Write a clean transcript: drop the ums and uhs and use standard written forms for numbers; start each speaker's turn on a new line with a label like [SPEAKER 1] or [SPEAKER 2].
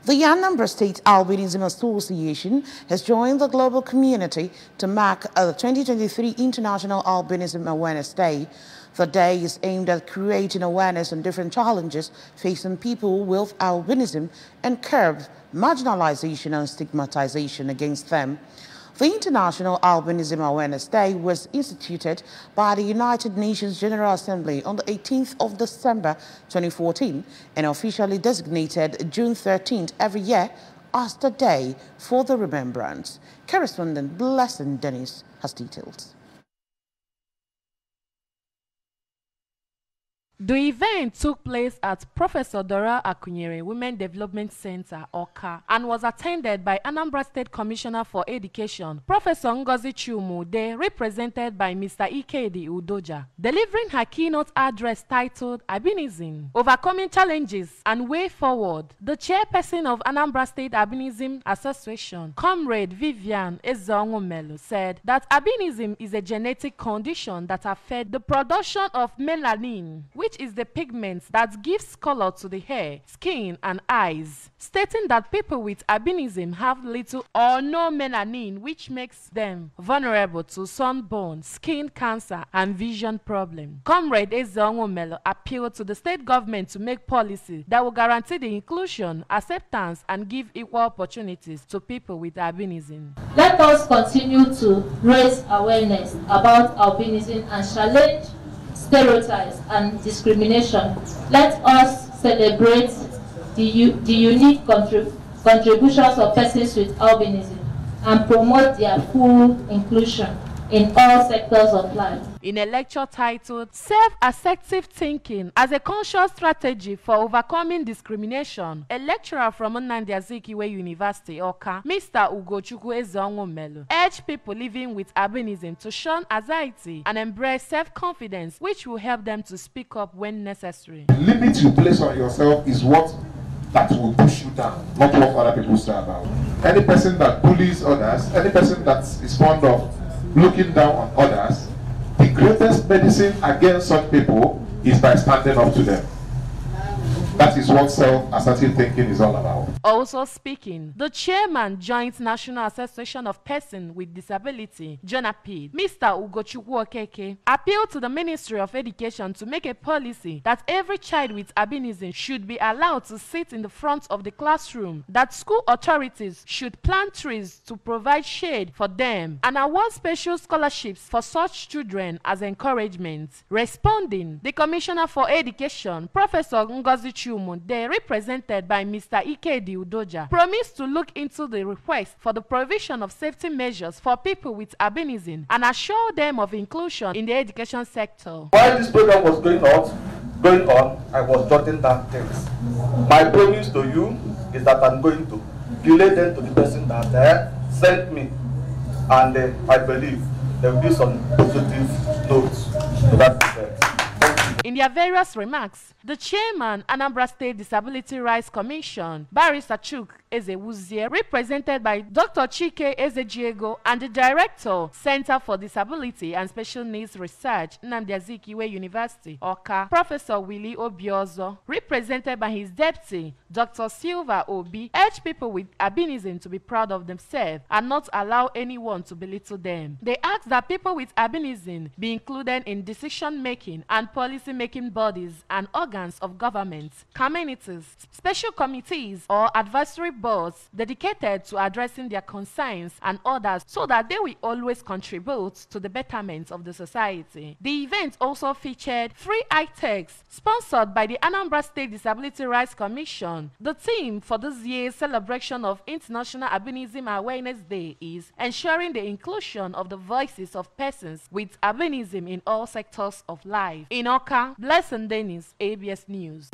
[SPEAKER 1] The Anambra State Albisnism Association has joined the global community to mark the 2023 International Albinism Awareness Day. The day is aimed at creating awareness on different challenges facing people with albinism and curb marginalization and stigmatization against them. The International Albinism Awareness Day was instituted by the United Nations General Assembly on the 18th of December 2014 and officially designated June 13th every year as the day for the remembrance. Correspondent Blessing Dennis has details.
[SPEAKER 2] The event took place at Professor Dora Akunyere Women Development Center, Oka, and was attended by Anambra State Commissioner for Education, Professor Ngozi Chiumude, represented by Mr. Ikedi Udoja. Delivering her keynote address titled Albinism, Overcoming Challenges and Way Forward, the chairperson of Anambra State Albisnism Association, Comrade Vivian Ezongomelu, said that albinism is a genetic condition that affects the production of melanin, which is the pigment that gives color to the hair, skin, and eyes, stating that people with albinism have little or no melanin, which makes them vulnerable to sunburn, skin cancer, and vision problems. Comrade Ezongomelo appealed to the state government to make policy that will guarantee the inclusion, acceptance, and give equal opportunities to people with albinism.
[SPEAKER 3] Let us continue to raise awareness about albinism and challenge stereotypes and discrimination. Let us celebrate the unique contributions of persons with albinism and promote their full inclusion in all sectors of life.
[SPEAKER 2] In a lecture titled Self-Assertive Thinking as a Conscious Strategy for Overcoming Discrimination, a lecturer from Nnamdi Azikiwe University, Oka, Mr. Ugochukwu Ezongomelu, urged people living with albinism to shun anxiety and embrace self-confidence, which will help them to speak up when necessary.
[SPEAKER 4] The limit you place on yourself is what that will push you down, not what other people say about. Any person that bullies others, any person that is fond of looking down on others, the greatest medicine against such people is by standing up to them. That is what self-assertive thinking is all about.
[SPEAKER 2] Also speaking, the chairman, Joint National Association of Persons with Disability, JONAPID, Mr. Ugochukwu Okeke, appealed to the Ministry of Education to make a policy that every child with albinism should be allowed to sit in the front of the classroom, that school authorities should plant trees to provide shade for them, and award special scholarships for such children as encouragement. Responding, the Commissioner for Education, Professor Ngozi Chiumude, represented by Mr. Ikedi Udoja, promised to look into the request for the provision of safety measures for people with albinism and assure them of inclusion in the education sector.
[SPEAKER 5] While this program was going on, I was jotting down things. My promise to you is that I'm going to relay them to the person that sent me, and I believe there will be some positive notes to that effect.
[SPEAKER 2] In their various remarks, the chairman, Anambra State Disability Rights Commission, Barrister Chuk Ezewuzie, represented by Dr. Chike Ezejiego, and the director, Center for Disability and Special Needs Research, Nnamdi Azikiwe University, Oka, Professor Willie Obiozo, represented by his deputy, Dr. Silva Obi, urged people with albinism to be proud of themselves and not allow anyone to belittle them. They asked that people with albinism be included in decision-making and policy-making bodies and organs of government, communities, special committees, or advisory boards dedicated to addressing their concerns and others, so that they will always contribute to the betterment of the society. The event also featured free eye-techs sponsored by the Anambra State Disability Rights Commission. The theme for this year's celebration of International Albinism Awareness Day is ensuring the inclusion of the voices of persons with albinism in all sectors of life. In Oka, Blessing Dennis, ABS News.